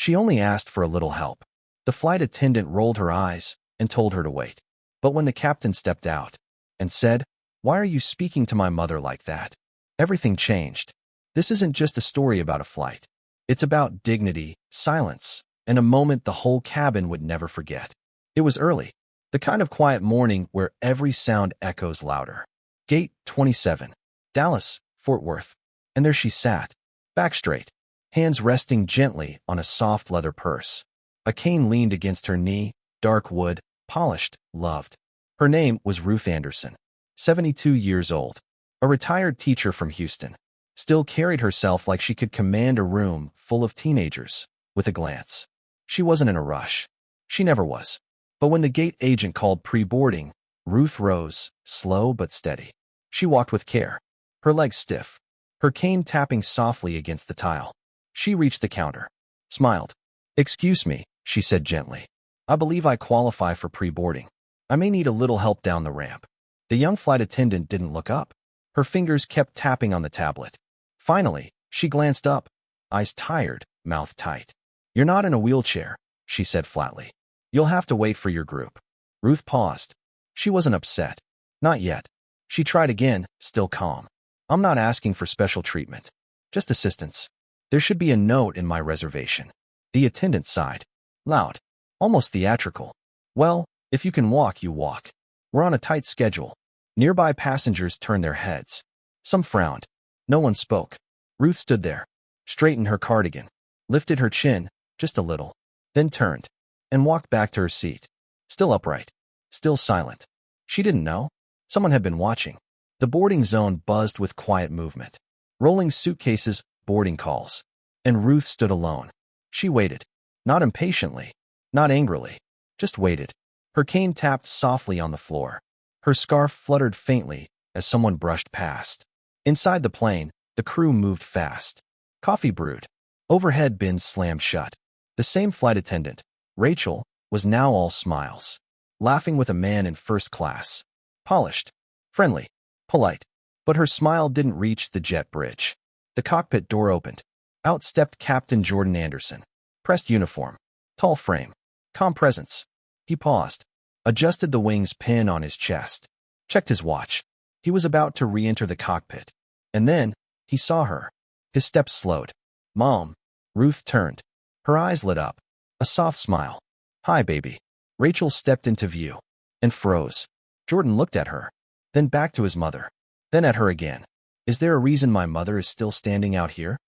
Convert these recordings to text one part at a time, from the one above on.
She only asked for a little help. The flight attendant rolled her eyes and told her to wait. But when the captain stepped out and said, "Why are you speaking to my mother like that?" everything changed. This isn't just a story about a flight. It's about dignity, silence, and a moment the whole cabin would never forget. It was early, the kind of quiet morning where every sound echoes louder. Gate 27, Dallas, Fort Worth. And there she sat, back straight, hands resting gently on a soft leather purse. A cane leaned against her knee, dark wood, polished, loved. Her name was Ruth Anderson, 72 years old, a retired teacher from Houston. Still carried herself like she could command a room full of teenagers with a glance. She wasn't in a rush. She never was. But when the gate agent called pre-boarding, Ruth rose, slow but steady. She walked with care, her legs stiff, her cane tapping softly against the tile. She reached the counter, smiled. "Excuse me," she said gently. "I believe I qualify for pre-boarding. I may need a little help down the ramp." The young flight attendant didn't look up. Her fingers kept tapping on the tablet. Finally, she glanced up, eyes tired, mouth tight. "You're not in a wheelchair," she said flatly. "You'll have to wait for your group." Ruth paused. She wasn't upset. Not yet. She tried again, still calm. "I'm not asking for special treatment. Just assistance. There should be a note in my reservation." The attendant sighed. Loud. Almost theatrical. "Well, if you can walk, you walk. We're on a tight schedule." Nearby passengers turned their heads. Some frowned. No one spoke. Ruth stood there, straightened her cardigan, lifted her chin, just a little, then turned, and walked back to her seat. Still upright, still silent. She didn't know. Someone had been watching. The boarding zone buzzed with quiet movement. Rolling suitcases, boarding calls. And Ruth stood alone. She waited. Not impatiently, not angrily, just waited. Her cane tapped softly on the floor. Her scarf fluttered faintly as someone brushed past. Inside the plane, the crew moved fast. Coffee brewed. Overhead bins slammed shut. The same flight attendant, Rachel, was now all smiles, laughing with a man in first class. Polished, friendly, polite. But her smile didn't reach the jet bridge. The cockpit door opened. Out stepped Captain Jordan Anderson. Pressed uniform, tall frame, calm presence. He paused, adjusted the wings pin on his chest, checked his watch. He was about to re-enter the cockpit. And then, he saw her. His steps slowed. "Mom." Ruth turned. Her eyes lit up. A soft smile. "Hi, baby." Rachel stepped into view and froze. Jordan looked at her, then back to his mother, then at her again. "Is there a reason my mother is still standing out here?"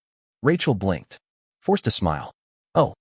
Rachel blinked, forced a smile. "Oh,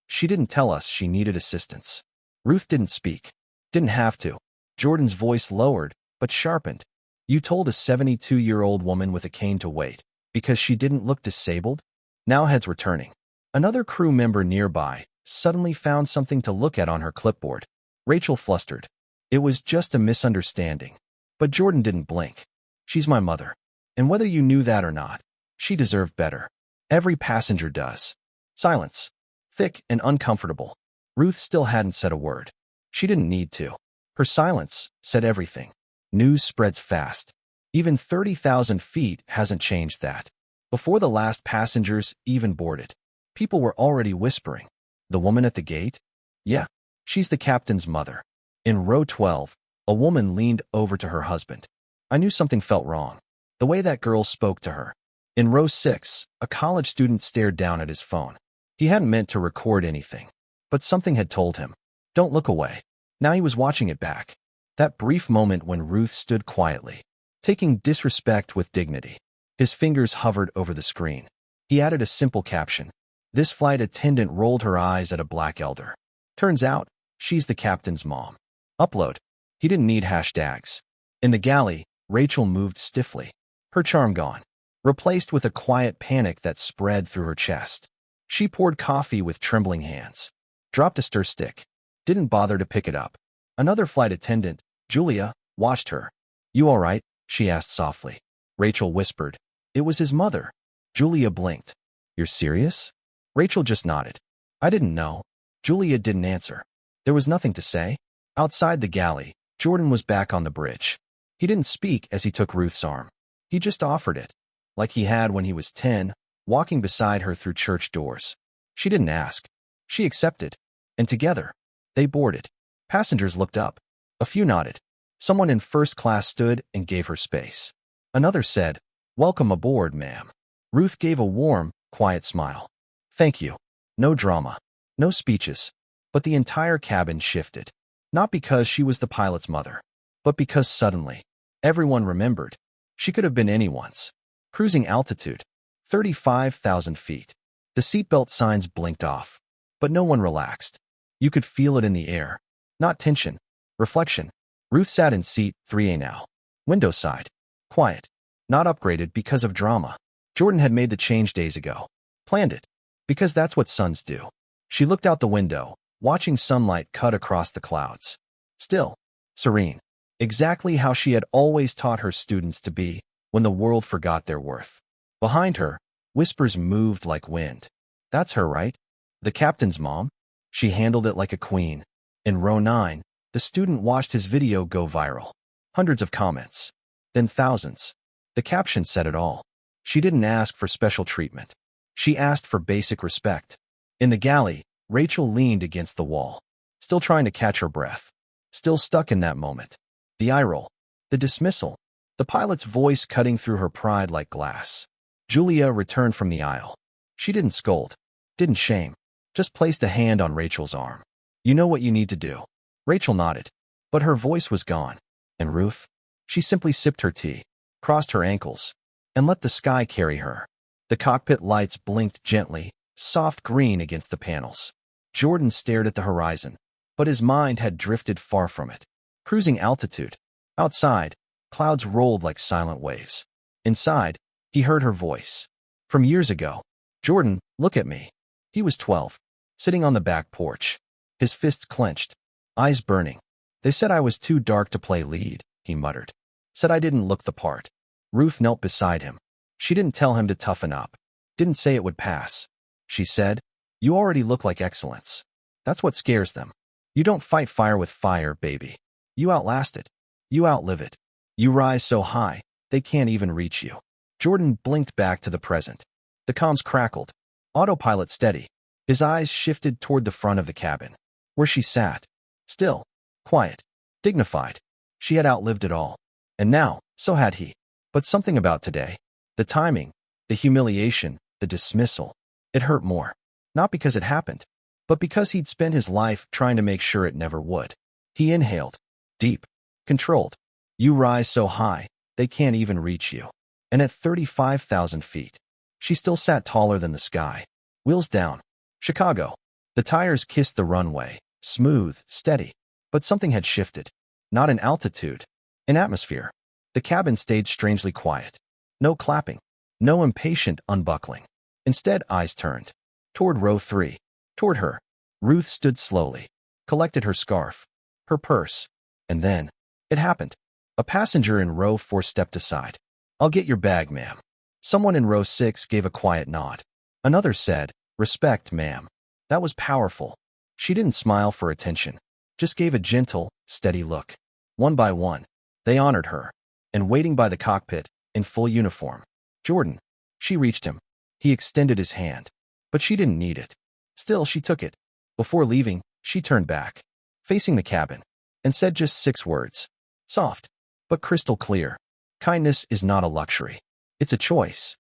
she didn't tell us she needed assistance." Ruth didn't speak. Didn't have to. Jordan's voice lowered, but sharpened. "You told a 72-year-old woman with a cane to wait because she didn't look disabled?" Now heads were turning. Another crew member nearby suddenly found something to look at on her clipboard. Rachel flustered. It was just a misunderstanding. But Jordan didn't blink. "She's my mother. And whether you knew that or not, she deserved better. Every passenger does." Silence. Thick and uncomfortable. Ruth still hadn't said a word. She didn't need to. Her silence said everything. News spreads fast. Even 30,000 feet hasn't changed that. Before the last passengers even boarded, people were already whispering. "The woman at the gate? Yeah, she's the captain's mother." In row 12, a woman leaned over to her husband. "I knew something felt wrong. The way that girl spoke to her." In row 6, a college student stared down at his phone. He hadn't meant to record anything, but something had told him, "Don't look away." Now he was watching it back. That brief moment when Ruth stood quietly, taking disrespect with dignity. His fingers hovered over the screen. He added a simple caption. This flight attendant rolled her eyes at a black elder. Turns out, she's the captain's mom. Upload. He didn't need hashtags. In the galley, Rachel moved stiffly. Her charm gone, replaced with a quiet panic that spread through her chest. She poured coffee with trembling hands. Dropped a stir stick. Didn't bother to pick it up. Another flight attendant, Julia, watched her. "You all right?" she asked softly. Rachel whispered. It was his mother. Julia blinked. "You're serious?" Rachel just nodded. "I didn't know." Julia didn't answer. There was nothing to say. Outside the galley, Jordan was back on the bridge. He didn't speak as he took Ruth's arm. He just offered it, like he had when he was 10, walking beside her through church doors. She didn't ask. She accepted. And together, they boarded. Passengers looked up. A few nodded. Someone in first class stood and gave her space. Another said, "Welcome aboard, ma'am." Ruth gave a warm, quiet smile. "Thank you." No drama. No speeches. But the entire cabin shifted. Not because she was the pilot's mother, but because suddenly, everyone remembered. She could have been anyone's. Cruising altitude, 35,000 feet. The seatbelt signs blinked off. But no one relaxed. You could feel it in the air. Not tension. Reflection. Ruth sat in seat 3A now. Window side. Quiet. Not upgraded because of drama. Jordan had made the change days ago. Planned it. Because that's what sons do. She looked out the window, watching sunlight cut across the clouds. Still. Serene. Exactly how she had always taught her students to be when the world forgot their worth. Behind her, whispers moved like wind. That's her, right? The captain's mom? She handled it like a queen. In row 9, the student watched his video go viral. Hundreds of comments. Then thousands. The caption said it all. She didn't ask for special treatment. She asked for basic respect. In the galley, Rachel leaned against the wall, still trying to catch her breath. Still stuck in that moment. The eye roll. The dismissal. The pilot's voice cutting through her pride like glass. Julia returned from the aisle. She didn't scold. Didn't shame. Just placed a hand on Rachel's arm. "You know what you need to do." Rachel nodded. But her voice was gone. And Ruth? She simply sipped her tea, crossed her ankles, and let the sky carry her. The cockpit lights blinked gently, soft green against the panels. Jordan stared at the horizon, but his mind had drifted far from it. Cruising altitude. Outside, clouds rolled like silent waves. Inside, he heard her voice. From years ago. "Jordan, look at me." He was 12, sitting on the back porch. His fists clenched, eyes burning. "They said I was too dark to play lead," he muttered. "Said I didn't look the part." Ruth knelt beside him. She didn't tell him to toughen up. Didn't say it would pass. She said, "You already look like excellence. That's what scares them. You don't fight fire with fire, baby. You outlast it. You outlive it. You rise so high, they can't even reach you." Jordan blinked back to the present. The comms crackled. Autopilot steady. His eyes shifted toward the front of the cabin, where she sat. Still. Quiet. Dignified. She had outlived it all. And now, so had he. But something about today. The timing. The humiliation. The dismissal. It hurt more. Not because it happened, but because he'd spent his life trying to make sure it never would. He inhaled. Deep. Controlled. You rise so high, they can't even reach you. And at 35,000 feet, she still sat taller than the sky. Wheels down. Chicago. The tires kissed the runway, smooth, steady. But something had shifted. Not in altitude. In atmosphere. The cabin stayed strangely quiet. No clapping. No impatient unbuckling. Instead, eyes turned. Toward row 3. Toward her. Ruth stood slowly. Collected her scarf. Her purse. And then, it happened. A passenger in row 4 stepped aside. "I'll get your bag, ma'am." Someone in row 6 gave a quiet nod. Another said, "Respect, ma'am." That was powerful. She didn't smile for attention. Just gave a gentle, steady look. One by one, they honored her. And waiting by the cockpit, in full uniform. Jordan. She reached him. He extended his hand. But she didn't need it. Still, she took it. Before leaving, she turned back, facing the cabin, and said just 6 words. Soft, but crystal clear. Kindness is not a luxury. It's a choice.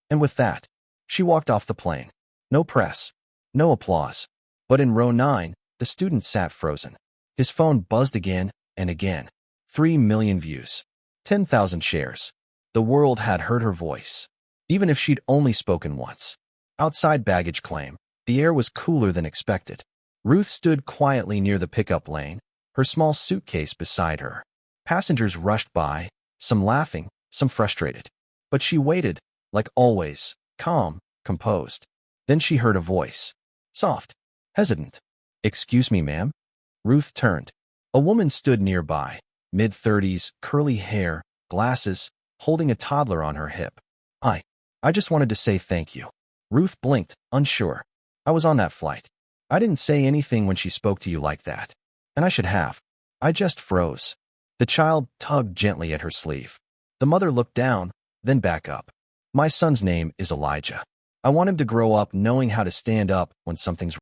And with that, she walked off the plane. No press. No applause. But in row 9, the student sat frozen. His phone buzzed again and again. 3 million views. 10,000 shares. The world had heard her voice. Even if she'd only spoken once. Outside baggage claim, the air was cooler than expected. Ruth stood quietly near the pickup lane, her small suitcase beside her. Passengers rushed by, some laughing, some frustrated. But she waited, like always, calm, composed. Then she heard a voice. Soft. Hesitant. "Excuse me, ma'am?" Ruth turned. A woman stood nearby, mid-30s, curly hair, glasses, holding a toddler on her hip. I just wanted to say thank you." Ruth blinked, unsure. "I was on that flight. I didn't say anything when she spoke to you like that. And I should have. I just froze." The child tugged gently at her sleeve. The mother looked down, then back up. "My son's name is Elijah." I want him to grow up knowing how to stand up when something's